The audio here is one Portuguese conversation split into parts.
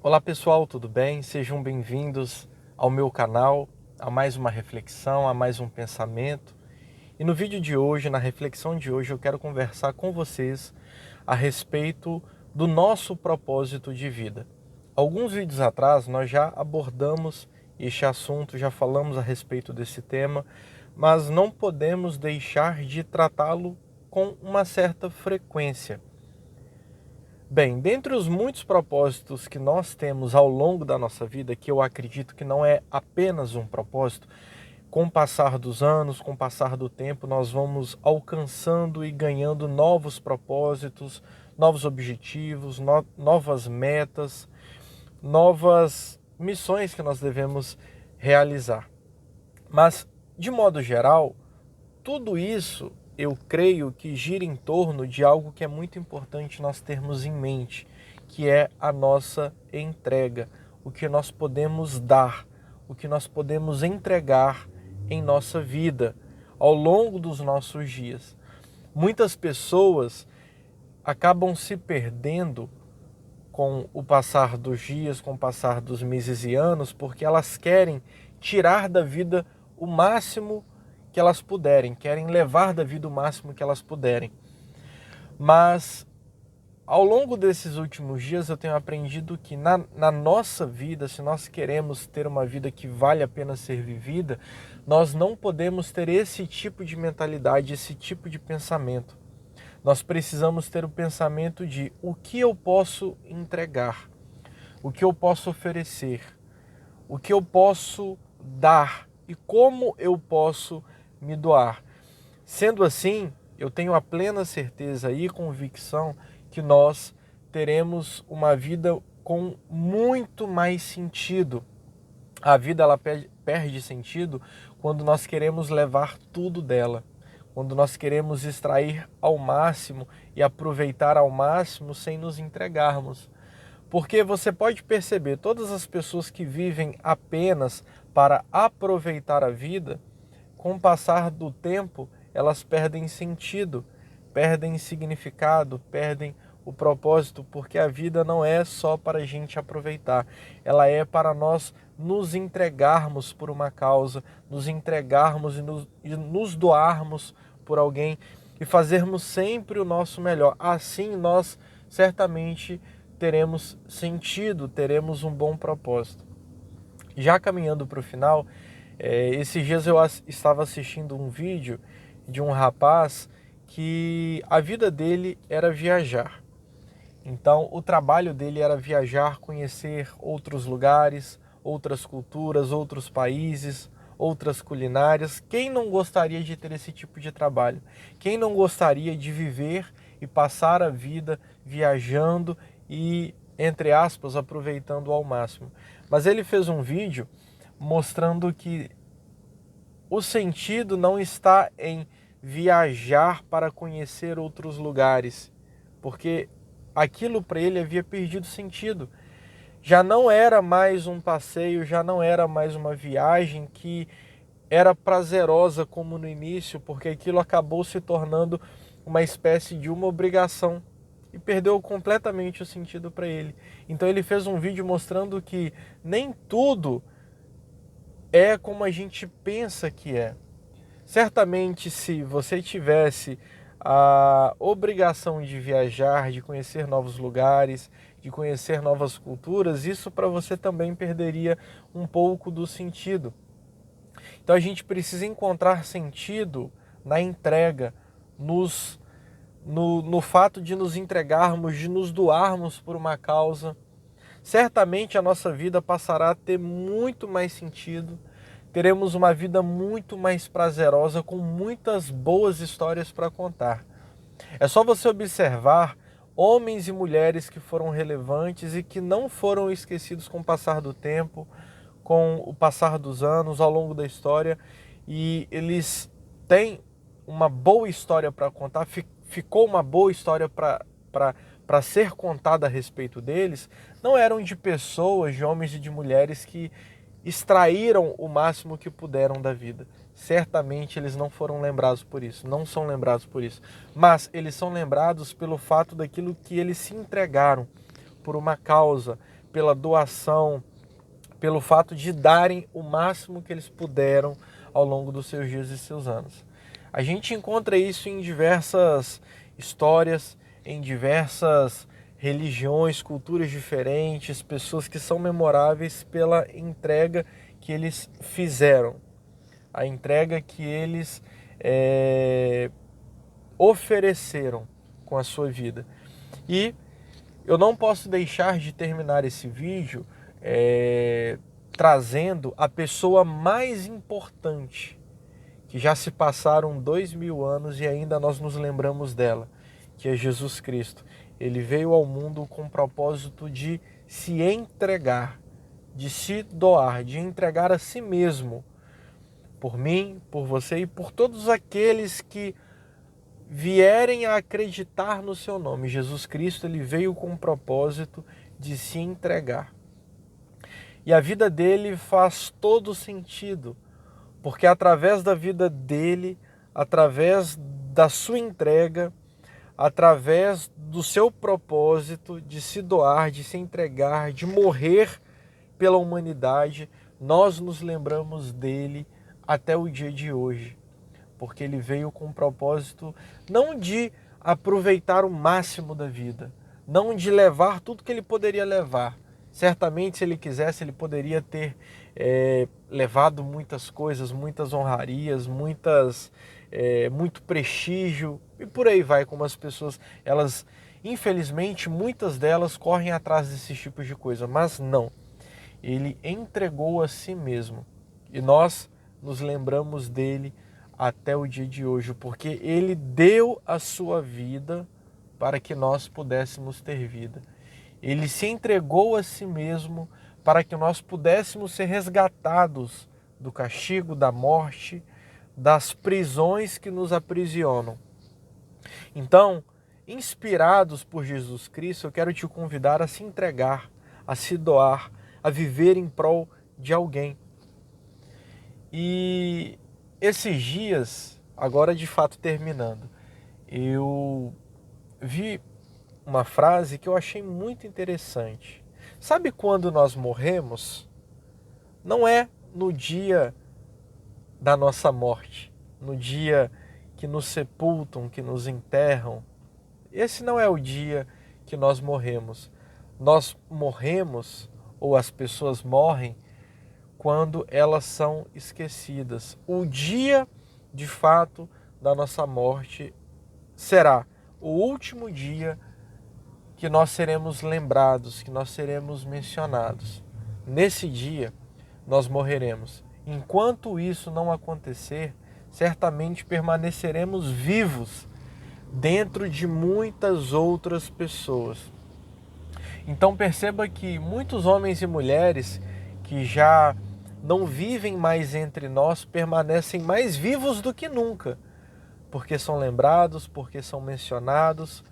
Olá pessoal, tudo bem? Sejam bem-vindos ao meu canal, a mais uma reflexão, a mais um pensamento. E no vídeo de hoje, na reflexão de hoje, eu quero conversar com vocês a respeito do nosso propósito de vida. Alguns vídeos atrás nós já abordamos este assunto, já falamos a respeito desse tema, mas não podemos deixar de tratá-lo com uma certa frequência. Bem, dentre os muitos propósitos que nós temos ao longo da nossa vida, que eu acredito que não é apenas um propósito, com o passar dos anos, com o passar do tempo, nós vamos alcançando e ganhando novos propósitos, novos objetivos, novas metas, novas missões que nós devemos realizar. Mas, de modo geral, tudo isso eu creio que gira em torno de algo que é muito importante nós termos em mente, que é a nossa entrega, o que nós podemos dar, o que nós podemos entregar em nossa vida, ao longo dos nossos dias. Muitas pessoas acabam se perdendo com o passar dos dias, com o passar dos meses e anos, porque elas querem tirar da vida o máximo que elas puderem, querem levar da vida o máximo que elas puderem. Mas ao longo desses últimos dias eu tenho aprendido que na nossa vida, se nós queremos ter uma vida que vale a pena ser vivida, nós não podemos ter esse tipo de mentalidade, esse tipo de pensamento. Nós precisamos ter o pensamento de o que eu posso entregar, o que eu posso oferecer, o que eu posso dar e como eu posso me doar. Sendo assim, eu tenho a plena certeza e convicção que nós teremos uma vida com muito mais sentido. A vida ela perde sentido quando nós queremos levar tudo dela, quando nós queremos extrair ao máximo e aproveitar ao máximo sem nos entregarmos. Porque você pode perceber, todas as pessoas que vivem apenas para aproveitar a vida, com o passar do tempo, elas perdem sentido, perdem significado, perdem o propósito, porque a vida não é só para a gente aproveitar, ela é para nós nos entregarmos por uma causa, nos entregarmos e nos doarmos por alguém e fazermos sempre o nosso melhor. Assim nós certamente teremos sentido, teremos um bom propósito. Já caminhando para o final, esses dias eu estava assistindo um vídeo de um rapaz que a vida dele era viajar. Então, o trabalho dele era viajar, conhecer outros lugares, outras culturas, outros países, outras culinárias. Quem não gostaria de ter esse tipo de trabalho? Quem não gostaria de viver e passar a vida viajando e, entre aspas, aproveitando ao máximo? Mas ele fez um vídeo mostrando que o sentido não está em viajar para conhecer outros lugares, porque aquilo para ele havia perdido sentido. Já não era mais um passeio, já não era mais uma viagem que era prazerosa como no início, porque aquilo acabou se tornando uma espécie de uma obrigação e perdeu completamente o sentido para ele. Então ele fez um vídeo mostrando que nem tudo é como a gente pensa que é. Certamente, se você tivesse a obrigação de viajar, de conhecer novos lugares, de conhecer novas culturas, isso para você também perderia um pouco do sentido. Então a gente precisa encontrar sentido na entrega, no fato de nos entregarmos, de nos doarmos por uma causa. Certamente a nossa vida passará a ter muito mais sentido, teremos uma vida muito mais prazerosa, com muitas boas histórias para contar. É só você observar homens e mulheres que foram relevantes e que não foram esquecidos com o passar do tempo, com o passar dos anos, ao longo da história, e eles têm uma boa história para contar, ficou uma boa história para ser contada a respeito deles. Não eram de pessoas, de homens e de mulheres que extraíram o máximo que puderam da vida. Certamente eles não foram lembrados por isso, não são lembrados por isso, mas eles são lembrados pelo fato daquilo que eles se entregaram por uma causa, pela doação, pelo fato de darem o máximo que eles puderam ao longo dos seus dias e seus anos. A gente encontra isso em diversas histórias, em diversas religiões, culturas diferentes, pessoas que são memoráveis pela entrega que eles fizeram, a entrega que eles ofereceram com a sua vida. E eu não posso deixar de terminar esse vídeo trazendo a pessoa mais importante, que já se passaram 2000 anos e ainda nós nos lembramos dela, que é Jesus Cristo. Ele veio ao mundo com o propósito de se entregar, de se doar, de entregar a si mesmo, por mim, por você e por todos aqueles que vierem a acreditar no seu nome. Jesus Cristo, ele veio com o propósito de se entregar. E a vida dele faz todo sentido, porque através da vida dele, através da sua entrega, através do seu propósito de se doar, de se entregar, de morrer pela humanidade, nós nos lembramos dele até o dia de hoje. Porque ele veio com o propósito não de aproveitar o máximo da vida, não de levar tudo que ele poderia levar. Certamente, se ele quisesse, ele poderia ter levado muitas coisas, muitas honrarias, muito prestígio, e por aí vai, como as pessoas, elas, infelizmente, muitas delas correm atrás desses tipos de coisa, mas não. Ele entregou a si mesmo, e nós nos lembramos dele até o dia de hoje, porque ele deu a sua vida para que nós pudéssemos ter vida. Ele se entregou a si mesmo para que nós pudéssemos ser resgatados do castigo, da morte, das prisões que nos aprisionam. Então, inspirados por Jesus Cristo, eu quero te convidar a se entregar, a se doar, a viver em prol de alguém. E esses dias, agora de fato terminando, eu vi uma frase que eu achei muito interessante. Sabe quando nós morremos? Não é no dia da nossa morte, no dia que nos sepultam, que nos enterram. Esse não é o dia que nós morremos. Nós morremos, ou as pessoas morrem, quando elas são esquecidas. O dia, de fato, da nossa morte será o último dia que nós seremos lembrados, que nós seremos mencionados. Nesse dia, nós morreremos. Enquanto isso não acontecer, certamente permaneceremos vivos dentro de muitas outras pessoas. Então perceba que muitos homens e mulheres que já não vivem mais entre nós permanecem mais vivos do que nunca, porque são lembrados, porque são mencionados,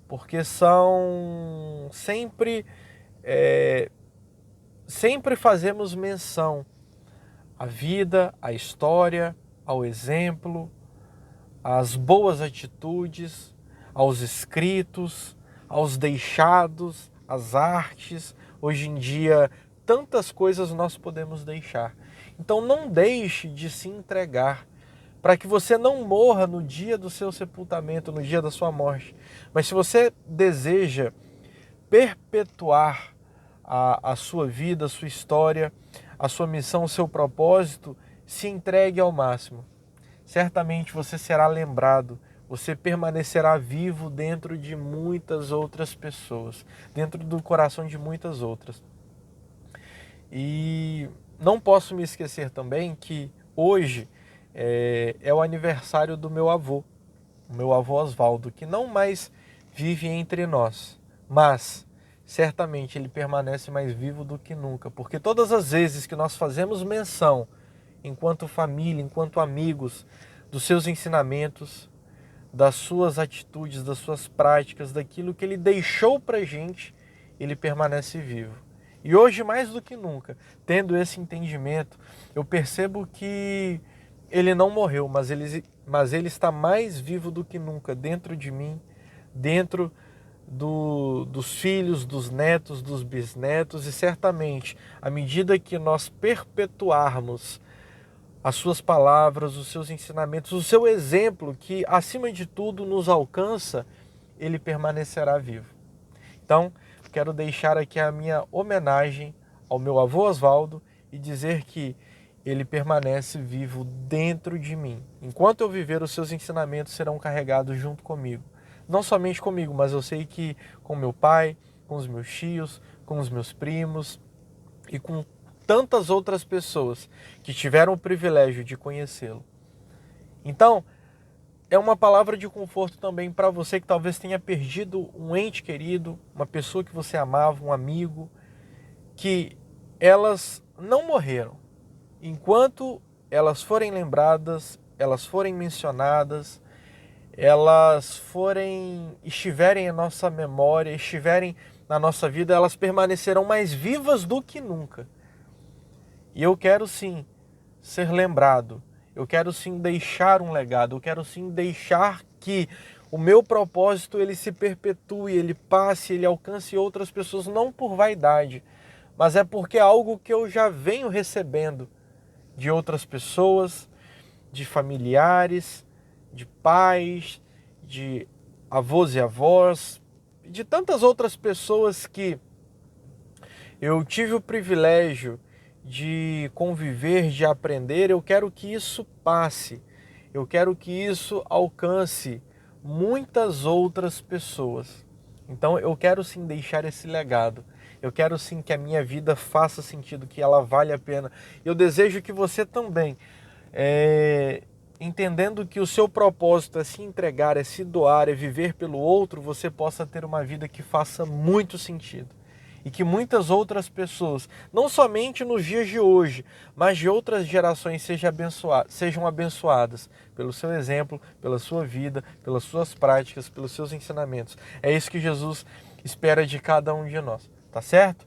porque são sempre fazemos menção à vida, à história, ao exemplo, às boas atitudes, aos escritos, aos deixados, às artes. Hoje em dia, tantas coisas nós podemos deixar. Então não deixe de se entregar, para que você não morra no dia do seu sepultamento, no dia da sua morte. Mas se você deseja perpetuar a sua vida, a sua história, a sua missão, o seu propósito, se entregue ao máximo. Certamente você será lembrado, você permanecerá vivo dentro de muitas outras pessoas, dentro do coração de muitas outras. E não posso me esquecer também que hoje é o aniversário do meu avô, o meu avô Oswaldo, que não mais vive entre nós, mas certamente ele permanece mais vivo do que nunca, porque todas as vezes que nós fazemos menção, enquanto família, enquanto amigos, dos seus ensinamentos, das suas atitudes, das suas práticas, daquilo que ele deixou pra gente, ele permanece vivo. E hoje, mais do que nunca, tendo esse entendimento, eu percebo que ele não morreu, mas ele está mais vivo do que nunca dentro de mim, dentro dos filhos, dos netos, dos bisnetos, e certamente, à medida que nós perpetuarmos as suas palavras, os seus ensinamentos, o seu exemplo, que acima de tudo nos alcança, ele permanecerá vivo. Então, quero deixar aqui a minha homenagem ao meu avô Oswaldo e dizer que ele permanece vivo dentro de mim. Enquanto eu viver, os seus ensinamentos serão carregados junto comigo. Não somente comigo, mas eu sei que com meu pai, com os meus tios, com os meus primos e com tantas outras pessoas que tiveram o privilégio de conhecê-lo. Então, é uma palavra de conforto também para você que talvez tenha perdido um ente querido, uma pessoa que você amava, um amigo, que elas não morreram. Enquanto elas forem lembradas, elas forem mencionadas, estiverem em nossa memória, estiverem na nossa vida, elas permanecerão mais vivas do que nunca. E eu quero sim ser lembrado, eu quero sim deixar um legado, eu quero sim deixar que o meu propósito ele se perpetue, ele passe, ele alcance outras pessoas, não por vaidade, mas é porque é algo que eu já venho recebendo de outras pessoas, de familiares, de pais, de avós e avós, de tantas outras pessoas que eu tive o privilégio de conviver, de aprender. Eu quero que isso passe, eu quero que isso alcance muitas outras pessoas. Então eu quero sim deixar esse legado, eu quero sim que a minha vida faça sentido, que ela vale a pena. Eu desejo que você também, entendendo que o seu propósito é se entregar, é se doar, é viver pelo outro, você possa ter uma vida que faça muito sentido. E que muitas outras pessoas, não somente nos dias de hoje, mas de outras gerações sejam abençoadas pelo seu exemplo, pela sua vida, pelas suas práticas, pelos seus ensinamentos. É isso que Jesus espera de cada um de nós, tá certo?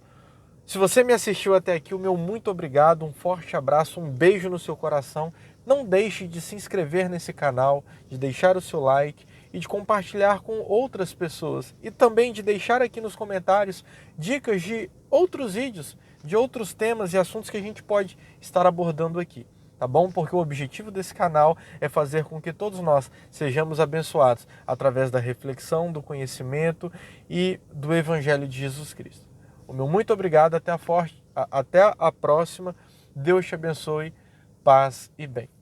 Se você me assistiu até aqui, o meu muito obrigado, um forte abraço, um beijo no seu coração. Não deixe de se inscrever nesse canal, de deixar o seu like e de compartilhar com outras pessoas. E também de deixar aqui nos comentários dicas de outros vídeos, de outros temas e assuntos que a gente pode estar abordando aqui. Tá bom? Porque o objetivo desse canal é fazer com que todos nós sejamos abençoados através da reflexão, do conhecimento e do Evangelho de Jesus Cristo. O meu muito obrigado, até a próxima. Deus te abençoe, paz e bem.